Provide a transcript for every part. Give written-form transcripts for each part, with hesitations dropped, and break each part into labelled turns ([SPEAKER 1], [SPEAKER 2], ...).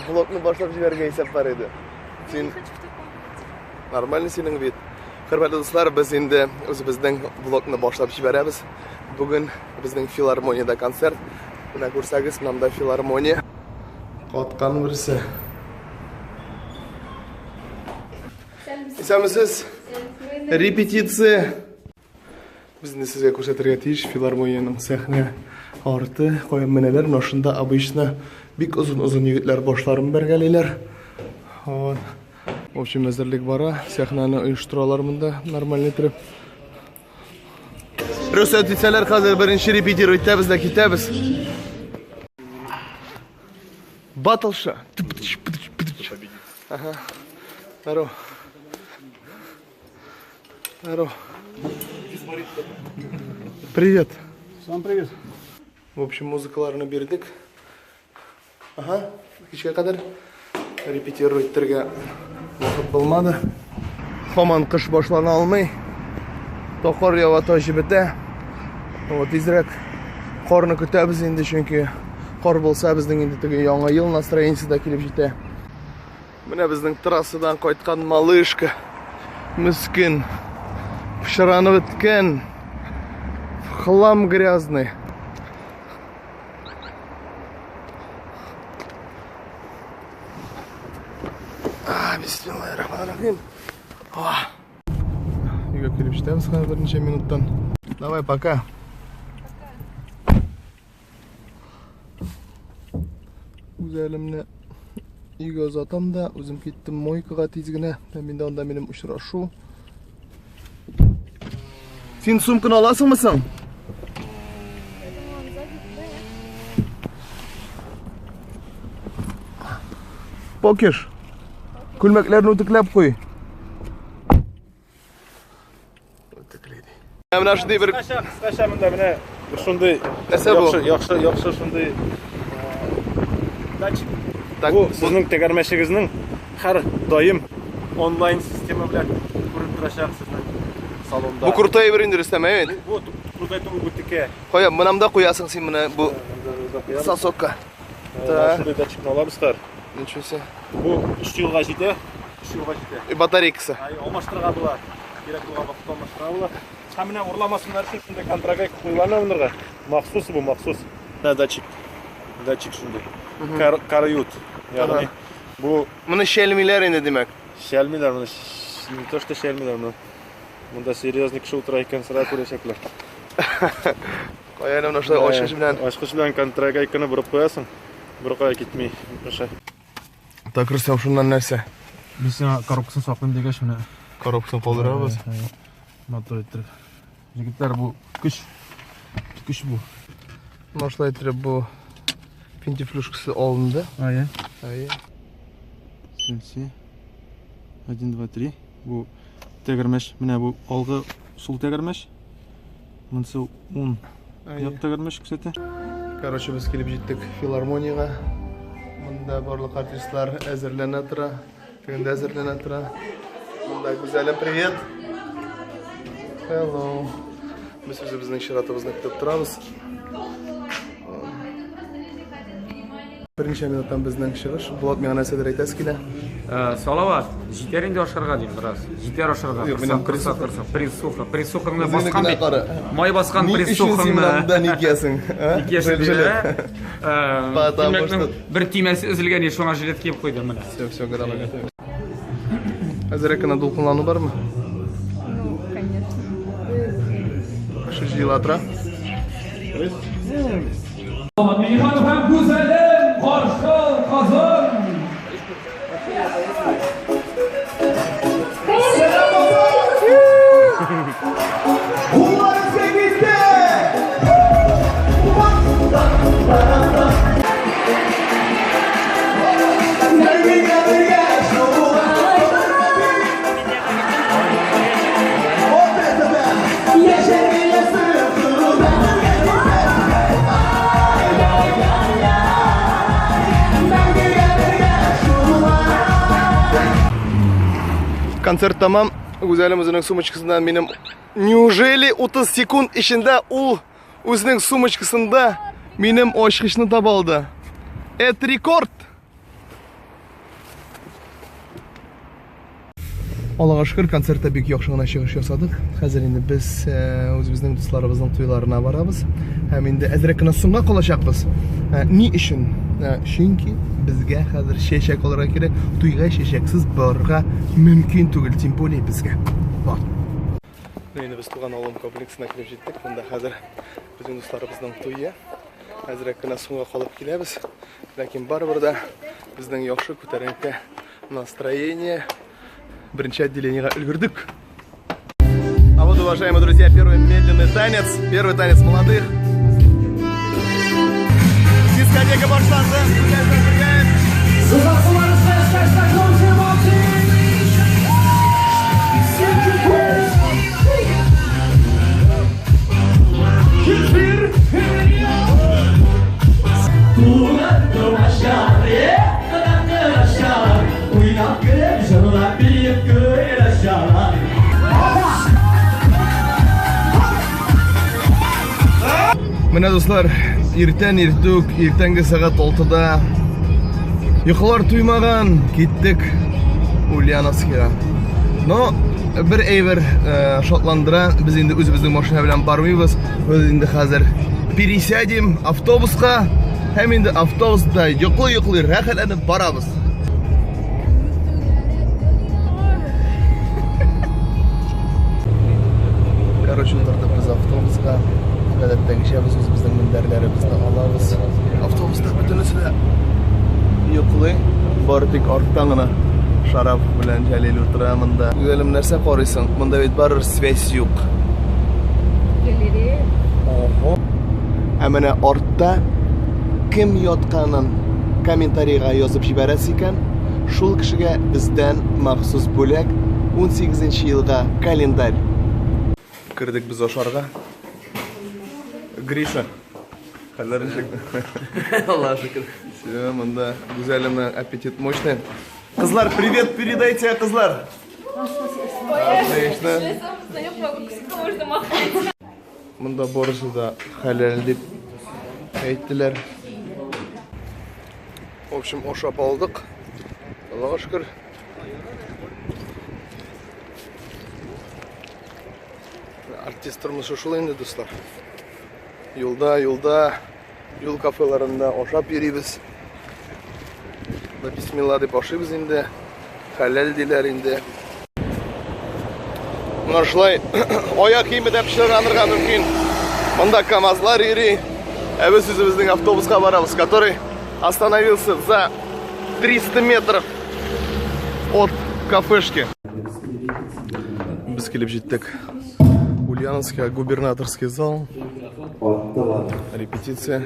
[SPEAKER 1] vlogni boshlab jibergaysan var edi. Sen normalni sening bit. Hurmatli do'stlar, biz endi o'zimizning vlogni boshlab jiberamiz. Bugun bizning filarmoniyada konsert. Buni ko'rsangiz, namda filarmoniya. Qotqan birisi. Esamisiz? Repetitsiya. Bizni sizga ko'rsatirga tegish filarmoniyaning sahna orti qo'yinmalar. Noshunda обычно bik uzun yigitlar boshlarini berganlar. Hop. Общем hazırlık bora. Sahnani uyushtiruvlar bunda normalni turib. Repetitsiyalar hozir birinchi repetitor o'tamiz, ketamiz. Battle show. Ага. Здорово. Здорово. Привет.
[SPEAKER 2] Сам привет.
[SPEAKER 1] В общем, музыкаларını бердик. Ага. Kechga qadar repetitorga vaqt bo'lmadi. Hamon qish boshlana olmay. To'qor yog'i toshi bita. Tezroq qorni kutamiz endi, chunki qor bo'lsa bizning endi yangi yil nastroyeniyasida kelib jeta. Mana bizning trassadan qaytgan malышка. Miskin. Пшаранып o'tgan. Хлам грязный. Bismillahirrahmanirrahim. Uyga kelib jetamiz bir necha minutdan. Давай, пока. O'zimni uyga uzatamda, o'zim ketdim moykaga tezgina. Menda onda mening uchrashuv. Sen sumkani olasizmi sen? Poker. Kulmaklarni o'tiklab qo'y. O'tiklaydi. Mana shunday bir
[SPEAKER 2] qisqacha bunda mana bir shunday yaxshi shunday bu sizning tegarmashingizning har doim onlayn sistema bilan ko'rib turasiz salonda.
[SPEAKER 1] Bu kurtayı bir indirsem, evet.
[SPEAKER 2] Bu kurtayı bu butike.
[SPEAKER 1] Qo'yam, bunamda qo'yasan sen buni bu sasokka.
[SPEAKER 2] Shunday dachikni olamiz-tar.
[SPEAKER 1] Nechasi?
[SPEAKER 2] Bu 3 yilga yetadi. 3 yilga yetadi.
[SPEAKER 1] Batareykasi.
[SPEAKER 2] Almashtirgan bo'lar. Kerak bo'lgan vaqtda almashtirgan bo'lar. Hamma o'rlamasinlar uchun shunday kontrakt qo'yilgan ularga. Maxsus bu, maxsus. Dachik shunday. Karayut. Ya'ni bu
[SPEAKER 1] buni shelmilar endi demak.
[SPEAKER 2] Shelmilar buni. Ne то что shelmilar buni. Bunda seriozli kishi o'tirayotgan sira ko'rishaklar.
[SPEAKER 1] Qo'yaylik mana shunday ochqich bilan.
[SPEAKER 2] Ochqich bilan kontraktni burib qo'yasan. Bir qo'ya ketmay. O'sha.
[SPEAKER 1] Takirsam shundan narsa.
[SPEAKER 2] Biz korobkasini saqlayim degan shuni.
[SPEAKER 1] Korobkasini qoldiramiz.
[SPEAKER 2] Motor ettirib. Yigitlar bu kuch bu.
[SPEAKER 1] Boshlayib turib bu pintiflushkasi olindi.
[SPEAKER 2] Aya.
[SPEAKER 1] Aya.
[SPEAKER 2] Sinsi. 1 2 3 bu tegarmash. Mana bu olg'i sul tegarmash. Bunisi 10. Yo'q tegarmash kusati.
[SPEAKER 1] Короче, biz kelib jetdik filarmoniyaga. Bunda barliq artistlar hazırlana tura. Endi hazırlana tura. Bunda güzelim, привет. Hello. Biz bizning shiratimizni kutib turamiz. Birinchi minutdan bizning chiqish. Blog meni narsalar aytasiz kela.
[SPEAKER 3] Salovat. Jiteringni oshirga deydi biroz. Jiter oshirga. Prins-suxni bosgan. Moy bosgan prins-suxni.
[SPEAKER 1] Nikasin.
[SPEAKER 3] Bir timasi uzilgan shunga jilet kiyib qo'ydim mana.
[SPEAKER 1] Все, go'dalaga. Hozir ekana to'lqinlanu bormi? Конечно. Shu yilatra.
[SPEAKER 4] Mehmon ham go'zalim, qorishqa qozon.
[SPEAKER 1] Konser tamam. Güzelim o'zining sumочкасından benim неужели 30 sekund içinde u o'zining sumочкасында benim oshqishni topa oldi. Et rekord. Аллага шүкүр, концертте бик яхшы гына чыгыш ясадык. Хәзер инде без үзебезнең дусларыбызның туйларына барабыз. Һәм инде әзрәк кенә соңга калачакбыз. Ни өчен? Чөнки безгә хәзер чәчәк алырга кирәк. Туйга чәчәксез барырга мөмкин түгел, тем более безгә. Бар. Инде без туган авылым комплексына килеп җиттек. Монда хәзер безнең дусларыбызның туйы. Әзрәк кенә соңга калып киләбез. Ләкин барыбер да безнең яхшы күтәренке настроение. Бірінші отделениеға үлгірдік. А вот, уважаемые друзья, первый медленный танец. Первый танец молодых. Дискотека башланды. Менә дуслар, иртән иртүк, иртәнге сәгать 6-да йокылар туймаган, киттек Ульяновскига. Но бер әйбер шатландыра, без инде үзебезнең машина белән бармыйбыз. Без инде хәзер пересядем автобуска, һәм инде автобуста йоклый-йоклый рәхәтләнеп барабыз. Короче, утырдык без автобуска. Гадәттәгечә без үзебезнең мендәрләребезне алабыз. Автобуста бөтенесе дә йоклый. Бары тик арттан гына Шарап белән Җәлил утыра монда. Гөлем, нәрсә карыйсың? Монда бит барыр связь юк.
[SPEAKER 5] Галерея.
[SPEAKER 1] Ого. Ә менә артта кем ятканын комментарийга язып җибәрәс икән, шул кешегә бездән махсус бүләк 18нче елга календарь. Кирдек без ашарга. Гриша. Хәлләрен чыкты. Аллаһа шөкер. Все, монда гүзәлемнең аппетит мощный. Кызлар, привет передайте, кызлар. Отлично. Монда барысы да хәләл дип әйттеләр. В общем, ашап алдык. Аллаһа шөкер. Артист тормышы шул инде, дуслар. Юлда, юл кафеларында ашап йөрибез. Бисмилла дип ашыйбыз инде. Хәләл диләр инде. Менә шулай аяк киеме дә пешерганырга мөмкин. Монда КамАЗлар йөри. Ә без үзебезнең автобуска барабыз, который остановился за 300 метров от кафешки. Без килеп җиттек. Ульяновский губернаторский зал. Репетиция.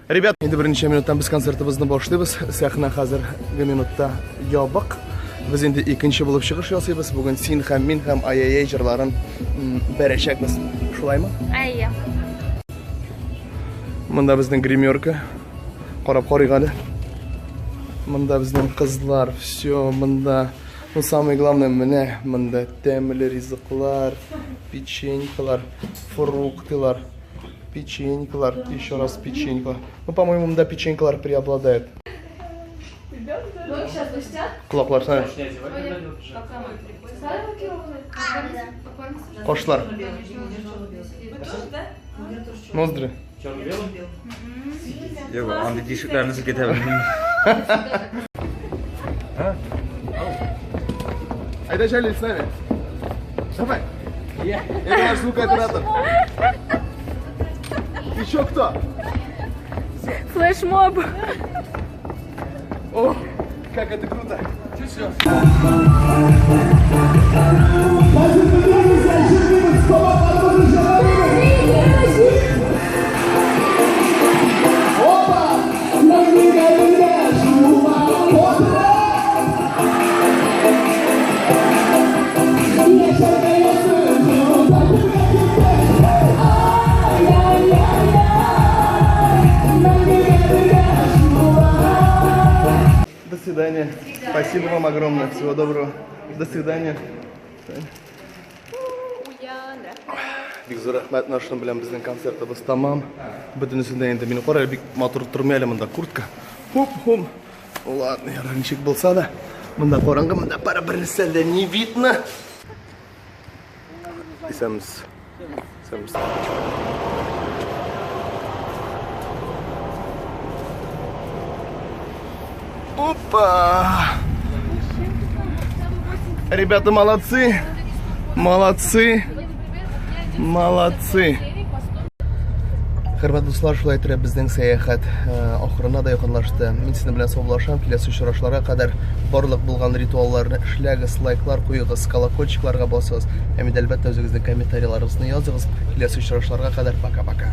[SPEAKER 1] Ребят, инде берничә минуттан без концертыбызны башлыйбыз. Сәхнә хәзерге минутта ябык. Без инде икенче булып чыгыш ясыйбыз. Бүген син һәм мин һәм ай-яй җырларын бәрәчәкбез. Шулаймы?
[SPEAKER 5] Әйе.
[SPEAKER 1] Монда безнең гримерка. Карап карыйк әле. Монда безнең кызлар. Все, монда. Ну, самое главное, менә монда тәмле ризыклар, печенькалар, фруктылар, печенькалар, еще раз печенька. Ну, по-моему, монда печенькалар преобладает. Колаклар, сәне. Кошлар. Ноздри.
[SPEAKER 3] Yok, anda dişiklerini silketebilirim.
[SPEAKER 1] Айда, Җәлил, с нами. Давай. Это наш звукооператор. Еще кто?
[SPEAKER 5] Флешмоб.
[SPEAKER 1] О, как это круто. Все. До свидания. Спасибо вам огромное. Всего доброго. До свидания. Бик зур рәхмәт, нашын белән безнең концертыбыз тамам. Бөтенесендә инде мине карар, бик матур тормый әле монда куртка. Хоп. Ладно, ничек булса да, Мында караңгы, мында бары бер нәрсәдә не видно. Исәмез. Опа! Ребята, молодцы! Молодцы! Молодцы! Хөрмәтле дуслар, шулай итеп безнең сәяхәт ахырына да якынлашты. Мин сезнең белән саубуллашам. Киләсе очрашларга кадәр барлык булган ритуалларны эшләгез, лайклар куегыз, колокольчикларга басыгыз. Һәм әлбәттә үзегезнең комментарийларыгызны языгыз. Киләсе очрашларга кадәр пока-пока.